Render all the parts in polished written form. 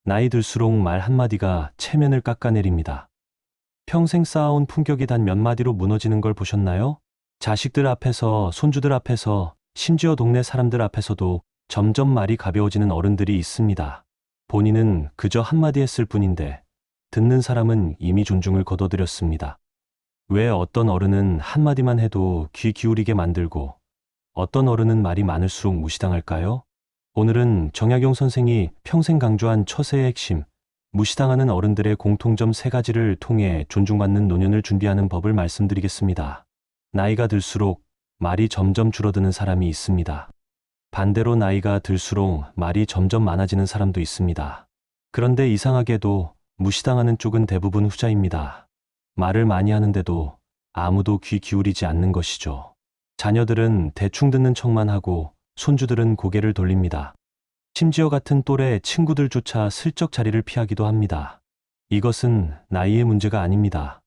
나이 들수록 말 한마디가 체면을 깎아내립니다. 평생 쌓아온 품격이 단 몇 마디로 무너지는 걸 보셨나요? 자식들 앞에서, 손주들 앞에서, 심지어 동네 사람들 앞에서도 점점 말이 가벼워지는 어른들이 있습니다. 본인은 그저 한마디 했을 뿐인데 듣는 사람은 이미 존중을 거둬들였습니다. 왜 어떤 어른은 한마디만 해도 귀 기울이게 만들고 어떤 어른은 말이 많을수록 무시당할까요? 오늘은 정약용 선생이 평생 강조한 처세의 핵심, 무시당하는 어른들의 공통점 3가지를 통해 존중받는 노년을 준비하는 법을 말씀드리겠습니다. 나이가 들수록 말이 점점 줄어드는 사람이 있습니다. 반대로 나이가 들수록 말이 점점 많아지는 사람도 있습니다. 그런데 이상하게도 무시당하는 쪽은 대부분 후자입니다. 말을 많이 하는데도 아무도 귀 기울이지 않는 것이죠. 자녀들은 대충 듣는 척만 하고 손주들은 고개를 돌립니다. 심지어 같은 또래 친구들조차 슬쩍 자리를 피하기도 합니다. 이것은 나이의 문제가 아닙니다.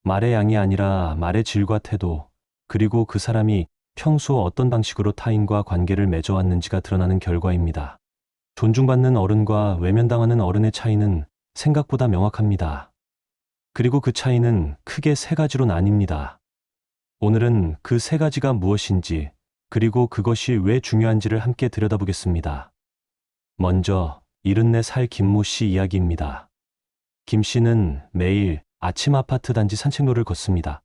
말의 양이 아니라 말의 질과 태도, 그리고 그 사람이 평소 어떤 방식으로 타인과 관계를 맺어왔는지가 드러나는 결과입니다. 존중받는 어른과 외면당하는 어른의 차이는 생각보다 명확합니다. 그리고 그 차이는 크게 3가지로 나뉩니다. 오늘은 그 3가지가 무엇인지, 그리고 그것이 왜 중요한지를 함께 들여다보겠습니다. 먼저 74살 김모 씨 이야기입니다. 김 씨는 매일 아침 아파트 단지 산책로를 걷습니다.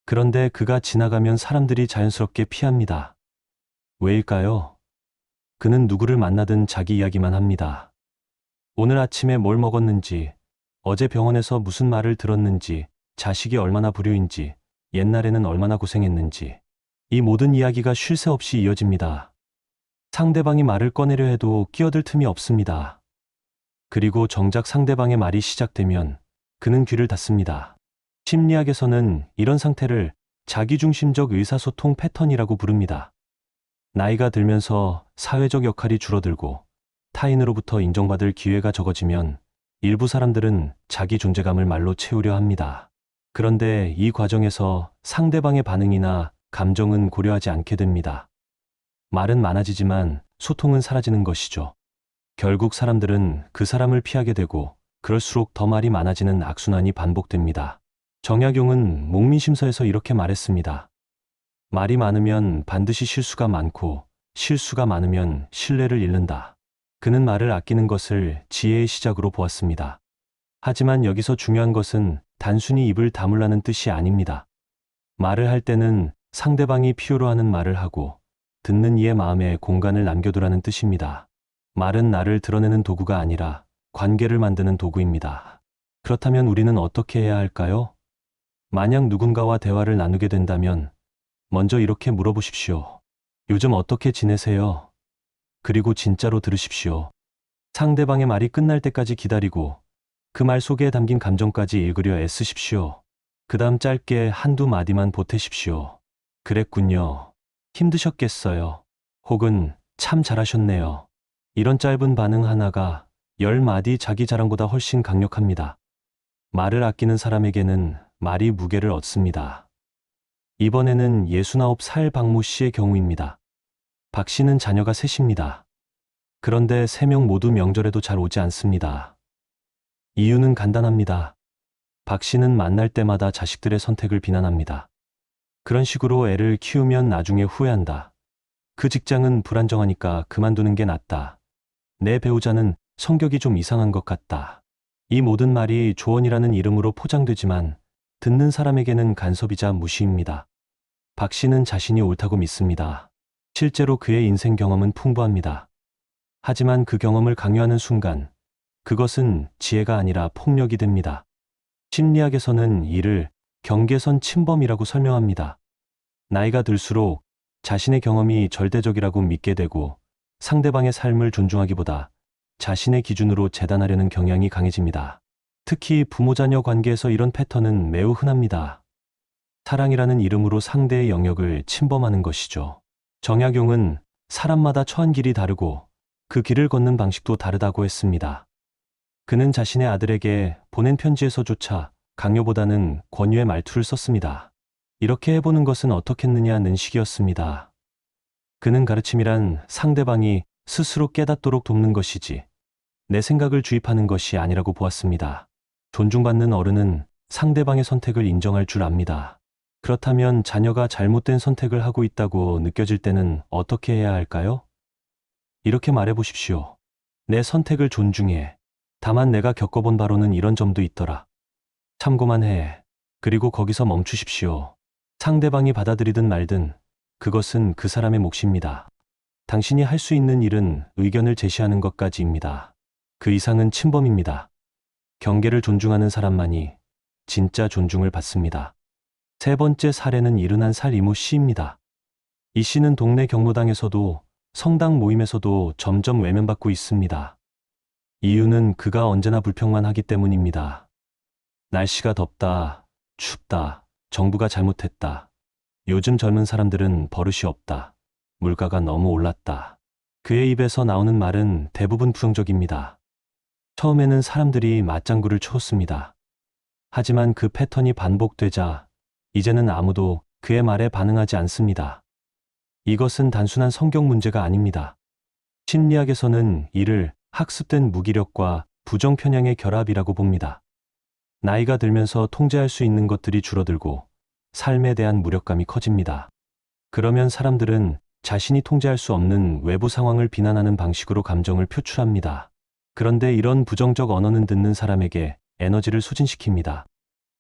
그런데 그가 지나가면 사람들이 자연스럽게 피합니다. 왜일까요? 그는 누구를 만나든 자기 이야기만 합니다. 오늘 아침에 뭘 먹었는지, 어제 병원에서 무슨 말을 들었는지, 자식이 얼마나 불효인지, 옛날에는 얼마나 고생했는지, 이 모든 이야기가 쉴 새 없이 이어집니다. 상대방이 말을 꺼내려 해도 끼어들 틈이 없습니다. 그리고 정작 상대방의 말이 시작되면 그는 귀를 닫습니다. 심리학에서는 이런 상태를 자기중심적 의사소통 패턴이라고 부릅니다. 나이가 들면서 사회적 역할이 줄어들고 타인으로부터 인정받을 기회가 적어지면 일부 사람들은 자기 존재감을 말로 채우려 합니다. 그런데 이 과정에서 상대방의 반응이나 감정은 고려하지 않게 됩니다. 말은 많아지지만 소통은 사라지는 것이죠. 결국 사람들은 그 사람을 피하게 되고 그럴수록 더 말이 많아지는 악순환이 반복됩니다. 정약용은 목민심서에서 이렇게 말했습니다. 말이 많으면 반드시 실수가 많고 실수가 많으면 신뢰를 잃는다. 그는 말을 아끼는 것을 지혜의 시작으로 보았습니다. 하지만 여기서 중요한 것은 단순히 입을 다물라는 뜻이 아닙니다. 말을 할 때는 상대방이 필요로 하는 말을 하고 듣는 이의 마음에 공간을 남겨두라는 뜻입니다. 말은 나를 드러내는 도구가 아니라 관계를 만드는 도구입니다. 그렇다면 우리는 어떻게 해야 할까요? 만약 누군가와 대화를 나누게 된다면 먼저 이렇게 물어보십시오. 요즘 어떻게 지내세요? 그리고 진짜로 들으십시오. 상대방의 말이 끝날 때까지 기다리고 그 말 속에 담긴 감정까지 읽으려 애쓰십시오. 그 다음 짧게 한두 마디만 보태십시오. 그랬군요. 힘드셨겠어요. 혹은 참 잘하셨네요. 이런 짧은 반응 하나가 10마디 자기 자랑보다 훨씬 강력합니다. 말을 아끼는 사람에게는 말이 무게를 얻습니다. 이번에는 69살 박모 씨의 경우입니다. 박 씨는 자녀가 셋입니다. 그런데 3명 모두 명절에도 잘 오지 않습니다. 이유는 간단합니다. 박 씨는 만날 때마다 자식들의 선택을 비난합니다. 그런 식으로 애를 키우면 나중에 후회한다. 그 직장은 불안정하니까 그만두는 게 낫다. 내 배우자는 성격이 좀 이상한 것 같다. 이 모든 말이 조언이라는 이름으로 포장되지만 듣는 사람에게는 간섭이자 무시입니다. 박 씨는 자신이 옳다고 믿습니다. 실제로 그의 인생 경험은 풍부합니다. 하지만 그 경험을 강요하는 순간 그것은 지혜가 아니라 폭력이 됩니다. 심리학에서는 이를 경계선 침범이라고 설명합니다. 나이가 들수록 자신의 경험이 절대적이라고 믿게 되고 상대방의 삶을 존중하기보다 자신의 기준으로 재단하려는 경향이 강해집니다. 특히 부모-자녀 관계에서 이런 패턴은 매우 흔합니다. 사랑이라는 이름으로 상대의 영역을 침범하는 것이죠. 정약용은 사람마다 처한 길이 다르고 그 길을 걷는 방식도 다르다고 했습니다. 그는 자신의 아들에게 보낸 편지에서조차 강요보다는 권유의 말투를 썼습니다. 이렇게 해보는 것은 어떻겠느냐는 식이었습니다. 그는 가르침이란 상대방이 스스로 깨닫도록 돕는 것이지 내 생각을 주입하는 것이 아니라고 보았습니다. 존중받는 어른은 상대방의 선택을 인정할 줄 압니다. 그렇다면 자녀가 잘못된 선택을 하고 있다고 느껴질 때는 어떻게 해야 할까요? 이렇게 말해 보십시오. 내 선택을 존중해. 다만 내가 겪어본 바로는 이런 점도 있더라. 참고만 해. 그리고 거기서 멈추십시오. 상대방이 받아들이든 말든 그것은 그 사람의 몫입니다. 당신이 할 수 있는 일은 의견을 제시하는 것까지입니다. 그 이상은 침범입니다. 경계를 존중하는 사람만이 진짜 존중을 받습니다. 세 번째 사례는 71살 이모 씨입니다. 이 씨는 동네 경로당에서도 성당 모임에서도 점점 외면받고 있습니다. 이유는 그가 언제나 불평만 하기 때문입니다. 날씨가 덥다, 춥다, 정부가 잘못했다. 요즘 젊은 사람들은 버릇이 없다. 물가가 너무 올랐다. 그의 입에서 나오는 말은 대부분 부정적입니다. 처음에는 사람들이 맞장구를 쳤습니다. 하지만 그 패턴이 반복되자 이제는 아무도 그의 말에 반응하지 않습니다. 이것은 단순한 성격 문제가 아닙니다. 심리학에서는 이를 학습된 무기력과 부정 편향의 결합이라고 봅니다. 나이가 들면서 통제할 수 있는 것들이 줄어들고 삶에 대한 무력감이 커집니다. 그러면 사람들은 자신이 통제할 수 없는 외부 상황을 비난하는 방식으로 감정을 표출합니다. 그런데 이런 부정적 언어는 듣는 사람에게 에너지를 소진시킵니다.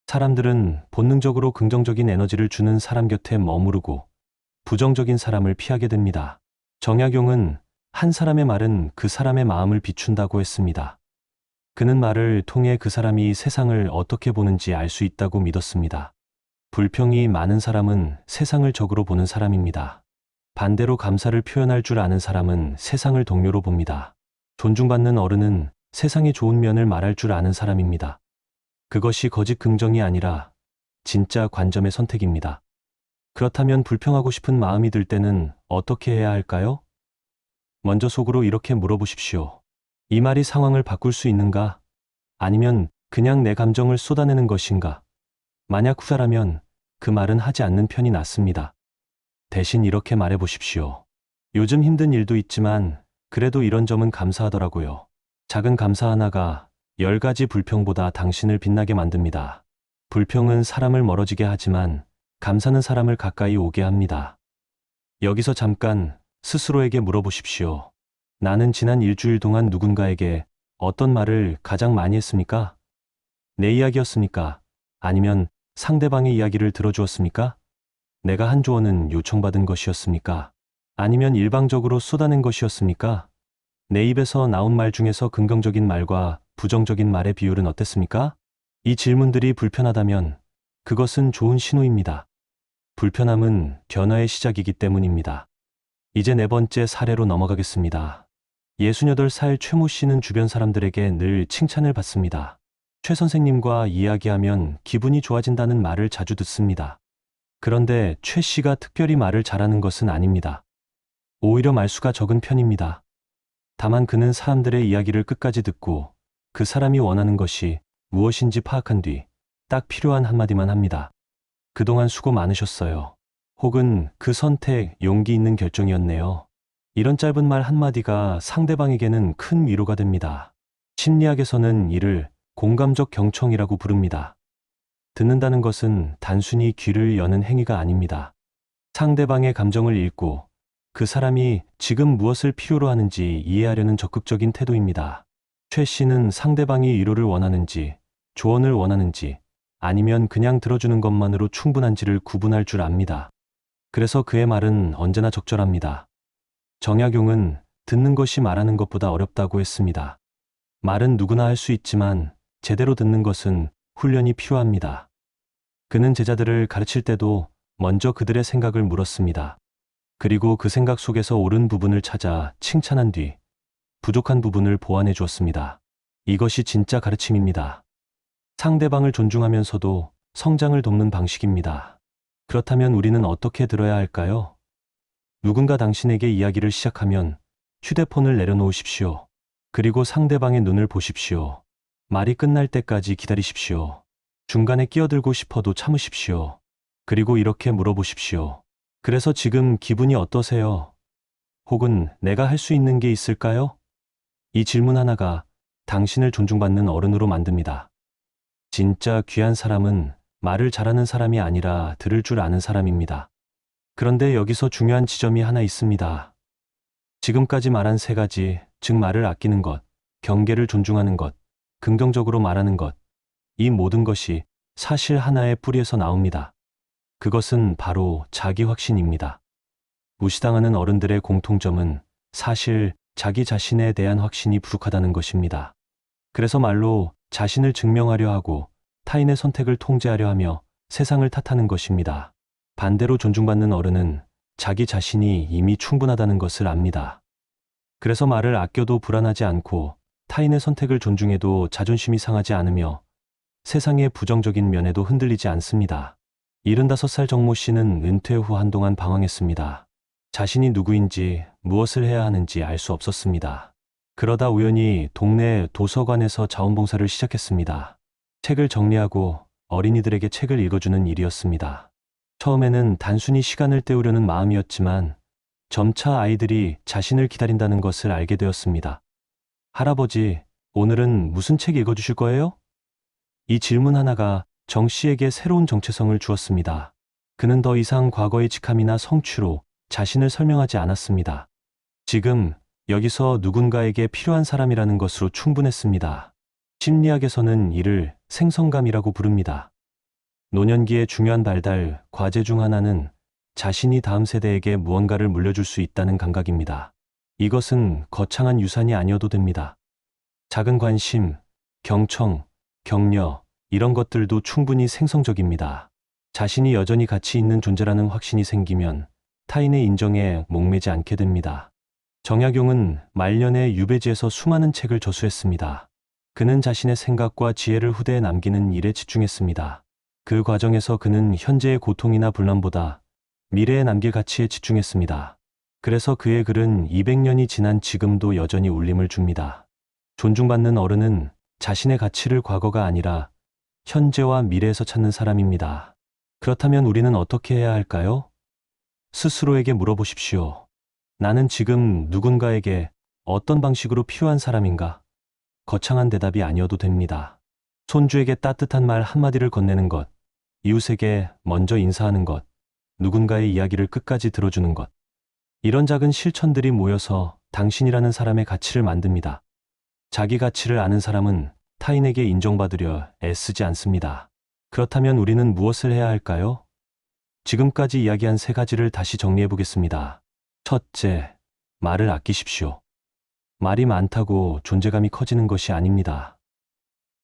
사람들은 본능적으로 긍정적인 에너지를 주는 사람 곁에 머무르고 부정적인 사람을 피하게 됩니다. 정약용은 한 사람의 말은 그 사람의 마음을 비춘다고 했습니다. 그는 말을 통해 그 사람이 세상을 어떻게 보는지 알 수 있다고 믿었습니다. 불평이 많은 사람은 세상을 적으로 보는 사람입니다. 반대로 감사를 표현할 줄 아는 사람은 세상을 동료로 봅니다. 존중받는 어른은 세상의 좋은 면을 말할 줄 아는 사람입니다. 그것이 거짓 긍정이 아니라 진짜 관점의 선택입니다. 그렇다면 불평하고 싶은 마음이 들 때는 어떻게 해야 할까요? 먼저 속으로 이렇게 물어보십시오. 이 말이 상황을 바꿀 수 있는가? 아니면 그냥 내 감정을 쏟아내는 것인가? 만약 후자라면 그 말은 하지 않는 편이 낫습니다. 대신 이렇게 말해 보십시오. 요즘 힘든 일도 있지만 그래도 이런 점은 감사하더라고요. 작은 감사 하나가 10가지 불평보다 당신을 빛나게 만듭니다. 불평은 사람을 멀어지게 하지만 감사는 사람을 가까이 오게 합니다. 여기서 잠깐 스스로에게 물어보십시오. 나는 지난 일주일 동안 누군가에게 어떤 말을 가장 많이 했습니까? 내 이야기였습니까? 아니면 상대방의 이야기를 들어주었습니까? 내가 한 조언은 요청받은 것이었습니까? 아니면 일방적으로 쏟아낸 것이었습니까? 내 입에서 나온 말 중에서 긍정적인 말과 부정적인 말의 비율은 어땠습니까? 이 질문들이 불편하다면 그것은 좋은 신호입니다. 불편함은 변화의 시작이기 때문입니다. 이제 네 번째 사례로 넘어가겠습니다. 68살 최모 씨는 주변 사람들에게 늘 칭찬을 받습니다. 최 선생님과 이야기하면 기분이 좋아진다는 말을 자주 듣습니다. 그런데 최 씨가 특별히 말을 잘하는 것은 아닙니다. 오히려 말수가 적은 편입니다. 다만 그는 사람들의 이야기를 끝까지 듣고 그 사람이 원하는 것이 무엇인지 파악한 뒤 딱 필요한 한마디만 합니다. 그동안 수고 많으셨어요. 혹은 그 선택 용기 있는 결정이었네요. 이런 짧은 말 한마디가 상대방에게는 큰 위로가 됩니다. 심리학에서는 이를 공감적 경청이라고 부릅니다. 듣는다는 것은 단순히 귀를 여는 행위가 아닙니다. 상대방의 감정을 읽고 그 사람이 지금 무엇을 필요로 하는지 이해하려는 적극적인 태도입니다. 최 씨는 상대방이 위로를 원하는지, 조언을 원하는지, 아니면 그냥 들어주는 것만으로 충분한지를 구분할 줄 압니다. 그래서 그의 말은 언제나 적절합니다. 정약용은 듣는 것이 말하는 것보다 어렵다고 했습니다. 말은 누구나 할 수 있지만 제대로 듣는 것은 훈련이 필요합니다. 그는 제자들을 가르칠 때도 먼저 그들의 생각을 물었습니다. 그리고 그 생각 속에서 옳은 부분을 찾아 칭찬한 뒤 부족한 부분을 보완해 주었습니다. 이것이 진짜 가르침입니다. 상대방을 존중하면서도 성장을 돕는 방식입니다. 그렇다면 우리는 어떻게 들어야 할까요? 누군가 당신에게 이야기를 시작하면 휴대폰을 내려놓으십시오. 그리고 상대방의 눈을 보십시오. 말이 끝날 때까지 기다리십시오. 중간에 끼어들고 싶어도 참으십시오. 그리고 이렇게 물어보십시오. 그래서 지금 기분이 어떠세요? 혹은 내가 할 수 있는 게 있을까요? 이 질문 하나가 당신을 존중받는 어른으로 만듭니다. 진짜 귀한 사람은 말을 잘하는 사람이 아니라 들을 줄 아는 사람입니다. 그런데 여기서 중요한 지점이 하나 있습니다. 지금까지 말한 세 가지, 즉 말을 아끼는 것, 경계를 존중하는 것, 긍정적으로 말하는 것, 이 모든 것이 사실 하나의 뿌리에서 나옵니다. 그것은 바로 자기 확신입니다. 무시당하는 어른들의 공통점은 사실 자기 자신에 대한 확신이 부족하다는 것입니다. 그래서 말로 자신을 증명하려 하고 타인의 선택을 통제하려 하며 세상을 탓하는 것입니다. 반대로 존중받는 어른은 자기 자신이 이미 충분하다는 것을 압니다. 그래서 말을 아껴도 불안하지 않고 타인의 선택을 존중해도 자존심이 상하지 않으며 세상의 부정적인 면에도 흔들리지 않습니다. 75살 정모 씨는 은퇴 후 한동안 방황했습니다. 자신이 누구인지 무엇을 해야 하는지 알 수 없었습니다. 그러다 우연히 동네 도서관에서 자원봉사를 시작했습니다. 책을 정리하고 어린이들에게 책을 읽어주는 일이었습니다. 처음에는 단순히 시간을 때우려는 마음이었지만 점차 아이들이 자신을 기다린다는 것을 알게 되었습니다. 할아버지, 오늘은 무슨 책 읽어주실 거예요? 이 질문 하나가 정 씨에게 새로운 정체성을 주었습니다. 그는 더 이상 과거의 직함이나 성취로 자신을 설명하지 않았습니다. 지금 여기서 누군가에게 필요한 사람이라는 것으로 충분했습니다. 심리학에서는 이를 생성감이라고 부릅니다. 노년기의 중요한 발달, 과제 중 하나는 자신이 다음 세대에게 무언가를 물려줄 수 있다는 감각입니다. 이것은 거창한 유산이 아니어도 됩니다. 작은 관심, 경청, 격려, 이런 것들도 충분히 생성적입니다. 자신이 여전히 가치 있는 존재라는 확신이 생기면 타인의 인정에 목매지 않게 됩니다. 정약용은 말년에 유배지에서 수많은 책을 저수했습니다. 그는 자신의 생각과 지혜를 후대에 남기는 일에 집중했습니다. 그 과정에서 그는 현재의 고통이나 불만보다 미래에 남길 가치에 집중했습니다. 그래서 그의 글은 200년이 지난 지금도 여전히 울림을 줍니다. 존중받는 어른은 자신의 가치를 과거가 아니라 현재와 미래에서 찾는 사람입니다. 그렇다면 우리는 어떻게 해야 할까요? 스스로에게 물어보십시오. 나는 지금 누군가에게 어떤 방식으로 필요한 사람인가? 거창한 대답이 아니어도 됩니다. 손주에게 따뜻한 말 한마디를 건네는 것, 이웃에게 먼저 인사하는 것, 누군가의 이야기를 끝까지 들어주는 것. 이런 작은 실천들이 모여서 당신이라는 사람의 가치를 만듭니다. 자기 가치를 아는 사람은 타인에게 인정받으려 애쓰지 않습니다. 그렇다면 우리는 무엇을 해야 할까요? 지금까지 이야기한 세 가지를 다시 정리해 보겠습니다. 첫째, 말을 아끼십시오. 말이 많다고 존재감이 커지는 것이 아닙니다.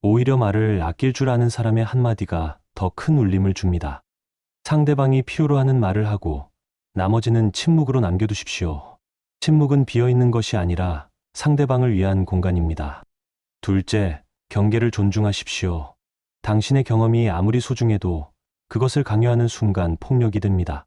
오히려 말을 아낄 줄 아는 사람의 한마디가 더 큰 울림을 줍니다. 상대방이 필요로 하는 말을 하고 나머지는 침묵으로 남겨두십시오. 침묵은 비어있는 것이 아니라 상대방을 위한 공간입니다. 둘째, 경계를 존중하십시오. 당신의 경험이 아무리 소중해도 그것을 강요하는 순간 폭력이 됩니다.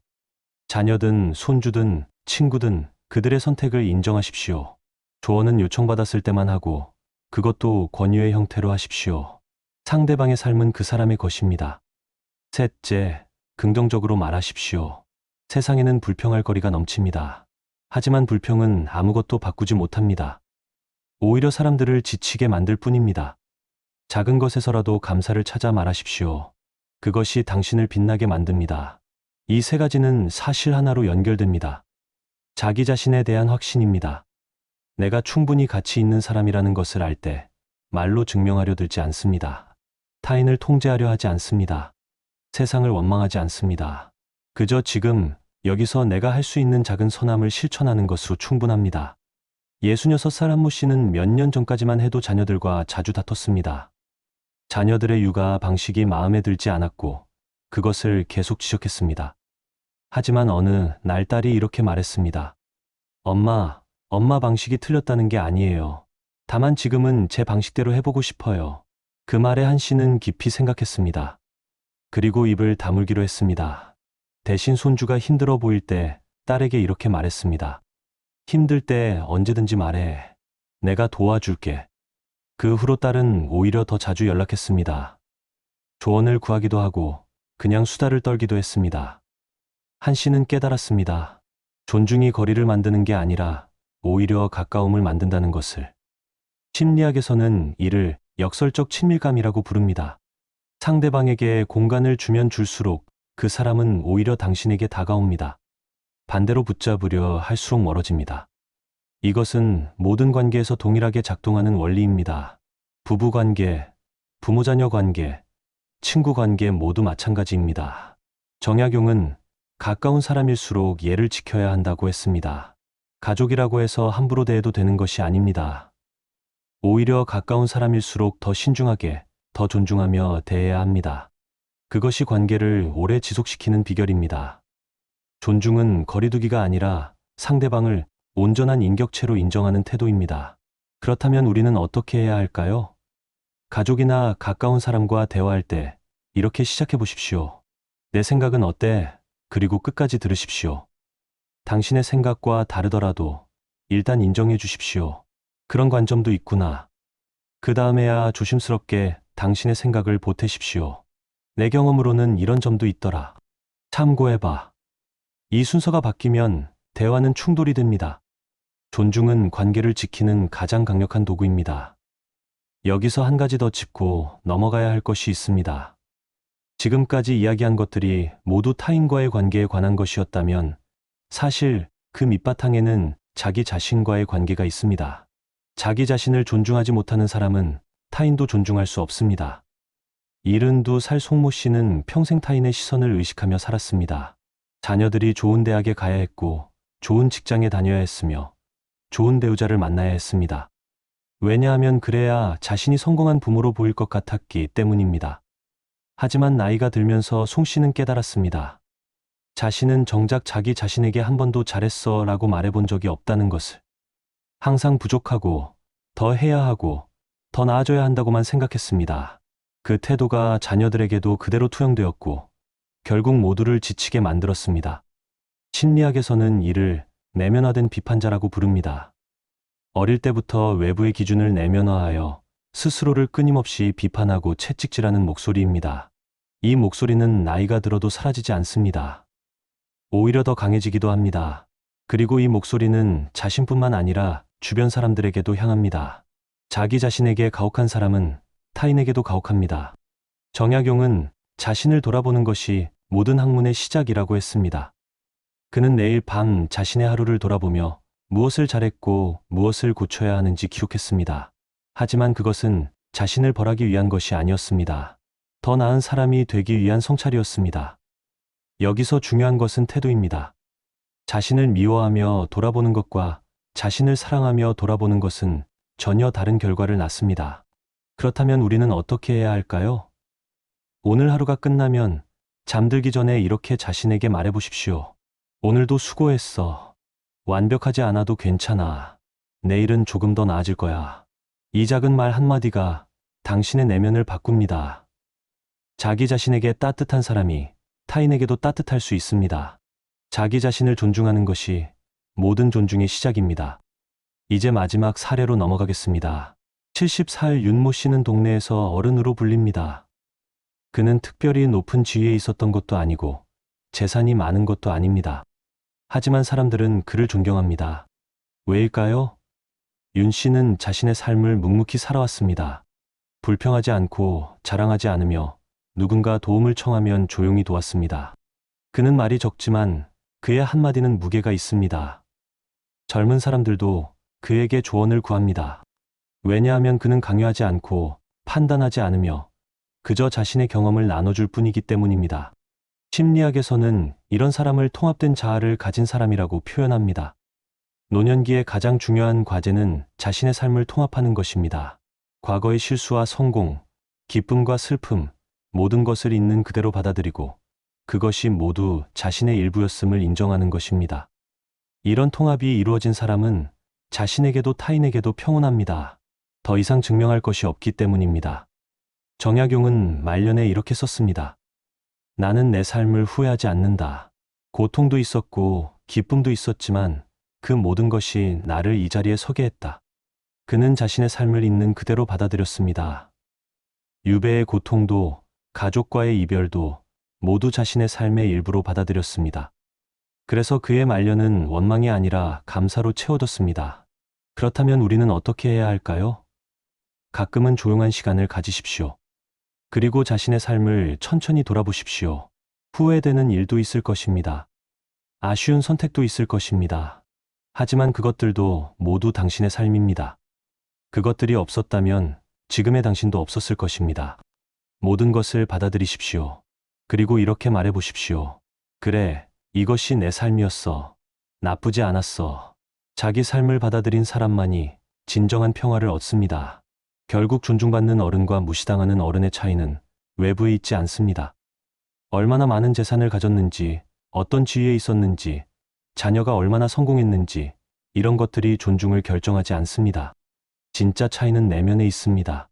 자녀든 손주든 친구든 그들의 선택을 인정하십시오. 조언은 요청받았을 때만 하고 그것도 권유의 형태로 하십시오. 상대방의 삶은 그 사람의 것입니다. 셋째, 긍정적으로 말하십시오. 세상에는 불평할 거리가 넘칩니다. 하지만 불평은 아무것도 바꾸지 못합니다. 오히려 사람들을 지치게 만들 뿐입니다. 작은 것에서라도 감사를 찾아 말하십시오. 그것이 당신을 빛나게 만듭니다. 이 세 가지는 사실 하나로 연결됩니다. 자기 자신에 대한 확신입니다. 내가 충분히 가치 있는 사람이라는 것을 알 때 말로 증명하려 들지 않습니다. 타인을 통제하려 하지 않습니다. 세상을 원망하지 않습니다. 그저 지금 여기서 내가 할 수 있는 작은 선함을 실천하는 것으로 충분합니다. 66살 한모 씨는 몇 년 전까지만 해도 자녀들과 자주 다퉜습니다. 자녀들의 육아 방식이 마음에 들지 않았고 그것을 계속 지적했습니다. 하지만 어느 날 딸이 이렇게 말했습니다. 엄마 방식이 틀렸다는 게 아니에요. 다만 지금은 제 방식대로 해보고 싶어요. 그 말에 한 씨는 깊이 생각했습니다. 그리고 입을 다물기로 했습니다. 대신 손주가 힘들어 보일 때 딸에게 이렇게 말했습니다. 힘들 때 언제든지 말해. 내가 도와줄게. 그 후로 딸은 오히려 더 자주 연락했습니다. 조언을 구하기도 하고 그냥 수다를 떨기도 했습니다. 한 씨는 깨달았습니다. 존중이 거리를 만드는 게 아니라 오히려 가까움을 만든다는 것을. 심리학에서는 이를 역설적 친밀감이라고 부릅니다. 상대방에게 공간을 주면 줄수록 그 사람은 오히려 당신에게 다가옵니다. 반대로 붙잡으려 할수록 멀어집니다. 이것은 모든 관계에서 동일하게 작동하는 원리입니다. 부부관계, 부모자녀 관계, 친구 관계 모두 마찬가지입니다. 정약용은 가까운 사람일수록 예를 지켜야 한다고 했습니다. 가족이라고 해서 함부로 대해도 되는 것이 아닙니다. 오히려 가까운 사람일수록 더 신중하게, 더 존중하며 대해야 합니다. 그것이 관계를 오래 지속시키는 비결입니다. 존중은 거리두기가 아니라 상대방을 온전한 인격체로 인정하는 태도입니다. 그렇다면 우리는 어떻게 해야 할까요? 가족이나 가까운 사람과 대화할 때 이렇게 시작해 보십시오. 내 생각은 어때? 그리고 끝까지 들으십시오. 당신의 생각과 다르더라도 일단 인정해 주십시오. 그런 관점도 있구나. 그 다음에야 조심스럽게 당신의 생각을 보태십시오. 내 경험으로는 이런 점도 있더라. 참고해봐. 이 순서가 바뀌면 대화는 충돌이 됩니다. 존중은 관계를 지키는 가장 강력한 도구입니다. 여기서 한 가지 더 짚고 넘어가야 할 것이 있습니다. 지금까지 이야기한 것들이 모두 타인과의 관계에 관한 것이었다면 사실 그 밑바탕에는 자기 자신과의 관계가 있습니다. 자기 자신을 존중하지 못하는 사람은 타인도 존중할 수 없습니다. 72살 송모 씨는 평생 타인의 시선을 의식하며 살았습니다. 자녀들이 좋은 대학에 가야 했고 좋은 직장에 다녀야 했으며 좋은 배우자를 만나야 했습니다. 왜냐하면 그래야 자신이 성공한 부모로 보일 것 같았기 때문입니다. 하지만 나이가 들면서 송 씨는 깨달았습니다. 자신은 정작 자기 자신에게 한 번도 잘했어 라고 말해본 적이 없다는 것을. 항상 부족하고 더 해야 하고 더 나아져야 한다고만 생각했습니다. 그 태도가 자녀들에게도 그대로 투영되었고 결국 모두를 지치게 만들었습니다. 심리학에서는 이를 내면화된 비판자라고 부릅니다. 어릴 때부터 외부의 기준을 내면화하여 스스로를 끊임없이 비판하고 채찍질하는 목소리입니다. 이 목소리는 나이가 들어도 사라지지 않습니다. 오히려 더 강해지기도 합니다. 그리고 이 목소리는 자신뿐만 아니라 주변 사람들에게도 향합니다. 자기 자신에게 가혹한 사람은 타인에게도 가혹합니다. 정약용은 자신을 돌아보는 것이 모든 학문의 시작이라고 했습니다. 그는 매일 밤 자신의 하루를 돌아보며 무엇을 잘했고 무엇을 고쳐야 하는지 기록했습니다. 하지만 그것은 자신을 벌하기 위한 것이 아니었습니다. 더 나은 사람이 되기 위한 성찰이었습니다. 여기서 중요한 것은 태도입니다. 자신을 미워하며 돌아보는 것과 자신을 사랑하며 돌아보는 것은 전혀 다른 결과를 낳습니다. 그렇다면 우리는 어떻게 해야 할까요? 오늘 하루가 끝나면 잠들기 전에 이렇게 자신에게 말해보십시오. 오늘도 수고했어. 완벽하지 않아도 괜찮아. 내일은 조금 더 나아질 거야. 이 작은 말 한마디가 당신의 내면을 바꿉니다. 자기 자신에게 따뜻한 사람이 타인에게도 따뜻할 수 있습니다. 자기 자신을 존중하는 것이 모든 존중의 시작입니다. 이제 마지막 사례로 넘어가겠습니다. 74살 윤모 씨는 동네에서 어른으로 불립니다. 그는 특별히 높은 지위에 있었던 것도 아니고 재산이 많은 것도 아닙니다. 하지만 사람들은 그를 존경합니다. 왜일까요? 윤 씨는 자신의 삶을 묵묵히 살아왔습니다. 불평하지 않고 자랑하지 않으며 누군가 도움을 청하면 조용히 도왔습니다. 그는 말이 적지만 그의 한마디는 무게가 있습니다. 젊은 사람들도 그에게 조언을 구합니다. 왜냐하면 그는 강요하지 않고 판단하지 않으며 그저 자신의 경험을 나눠줄 뿐이기 때문입니다. 심리학에서는 이런 사람을 통합된 자아를 가진 사람이라고 표현합니다. 노년기의 가장 중요한 과제는 자신의 삶을 통합하는 것입니다. 과거의 실수와 성공, 기쁨과 슬픔, 모든 것을 있는 그대로 받아들이고 그것이 모두 자신의 일부였음을 인정하는 것입니다. 이런 통합이 이루어진 사람은 자신에게도 타인에게도 평온합니다. 더 이상 증명할 것이 없기 때문입니다. 정약용은 말년에 이렇게 썼습니다. 나는 내 삶을 후회하지 않는다. 고통도 있었고 기쁨도 있었지만 그 모든 것이 나를 이 자리에 서게 했다. 그는 자신의 삶을 있는 그대로 받아들였습니다. 유배의 고통도 가족과의 이별도 모두 자신의 삶의 일부로 받아들였습니다. 그래서 그의 말년은 원망이 아니라 감사로 채워졌습니다. 그렇다면 우리는 어떻게 해야 할까요? 가끔은 조용한 시간을 가지십시오. 그리고 자신의 삶을 천천히 돌아보십시오. 후회되는 일도 있을 것입니다. 아쉬운 선택도 있을 것입니다. 하지만 그것들도 모두 당신의 삶입니다. 그것들이 없었다면 지금의 당신도 없었을 것입니다. 모든 것을 받아들이십시오. 그리고 이렇게 말해보십시오. 그래, 이것이 내 삶이었어. 나쁘지 않았어. 자기 삶을 받아들인 사람만이 진정한 평화를 얻습니다. 결국 존중받는 어른과 무시당하는 어른의 차이는 외부에 있지 않습니다. 얼마나 많은 재산을 가졌는지, 어떤 지위에 있었는지, 자녀가 얼마나 성공했는지, 이런 것들이 존중을 결정하지 않습니다. 진짜 차이는 내면에 있습니다.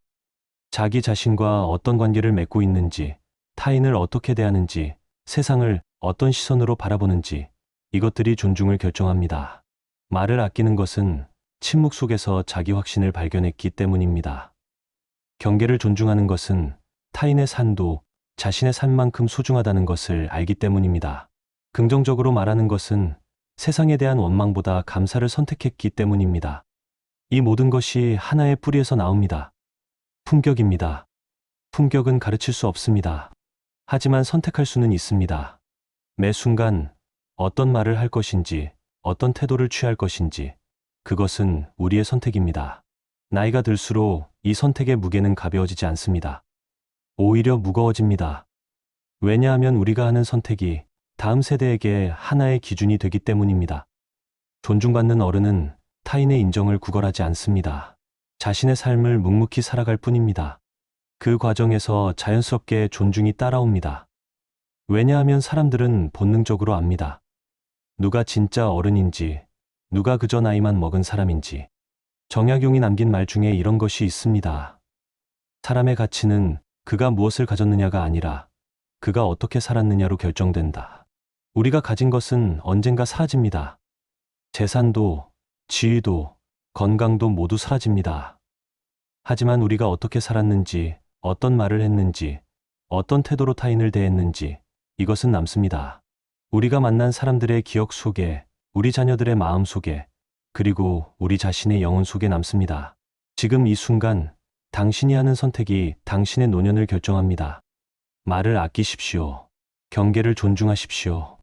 자기 자신과 어떤 관계를 맺고 있는지, 타인을 어떻게 대하는지, 세상을 어떤 시선으로 바라보는지, 이것들이 존중을 결정합니다. 말을 아끼는 것은 침묵 속에서 자기 확신을 발견했기 때문입니다. 경계를 존중하는 것은 타인의 산도 자신의 산만큼 소중하다는 것을 알기 때문입니다. 긍정적으로 말하는 것은 세상에 대한 원망보다 감사를 선택했기 때문입니다. 이 모든 것이 하나의 뿌리에서 나옵니다. 품격입니다. 품격은 가르칠 수 없습니다. 하지만 선택할 수는 있습니다. 매 순간 어떤 말을 할 것인지, 어떤 태도를 취할 것인지, 그것은 우리의 선택입니다. 나이가 들수록 이 선택의 무게는 가벼워지지 않습니다. 오히려 무거워집니다. 왜냐하면 우리가 하는 선택이 다음 세대에게 하나의 기준이 되기 때문입니다. 존중받는 어른은 타인의 인정을 구걸하지 않습니다. 자신의 삶을 묵묵히 살아갈 뿐입니다. 그 과정에서 자연스럽게 존중이 따라옵니다. 왜냐하면 사람들은 본능적으로 압니다. 누가 진짜 어른인지, 누가 그저 나이만 먹은 사람인지. 정약용이 남긴 말 중에 이런 것이 있습니다. 사람의 가치는 그가 무엇을 가졌느냐가 아니라 그가 어떻게 살았느냐로 결정된다. 우리가 가진 것은 언젠가 사라집니다. 재산도, 지위도, 건강도 모두 사라집니다. 하지만 우리가 어떻게 살았는지, 어떤 말을 했는지, 어떤 태도로 타인을 대했는지, 이것은 남습니다. 우리가 만난 사람들의 기억 속에, 우리 자녀들의 마음 속에, 그리고 우리 자신의 영혼 속에 남습니다. 지금 이 순간, 당신이 하는 선택이 당신의 노년을 결정합니다. 말을 아끼십시오. 경계를 존중하십시오.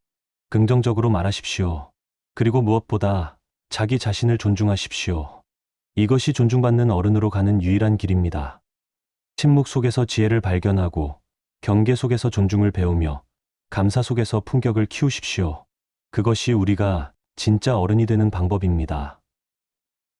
긍정적으로 말하십시오. 그리고 무엇보다 자기 자신을 존중하십시오. 이것이 존중받는 어른으로 가는 유일한 길입니다. 침묵 속에서 지혜를 발견하고 경계 속에서 존중을 배우며 감사 속에서 품격을 키우십시오. 그것이 우리가 진짜 어른이 되는 방법입니다.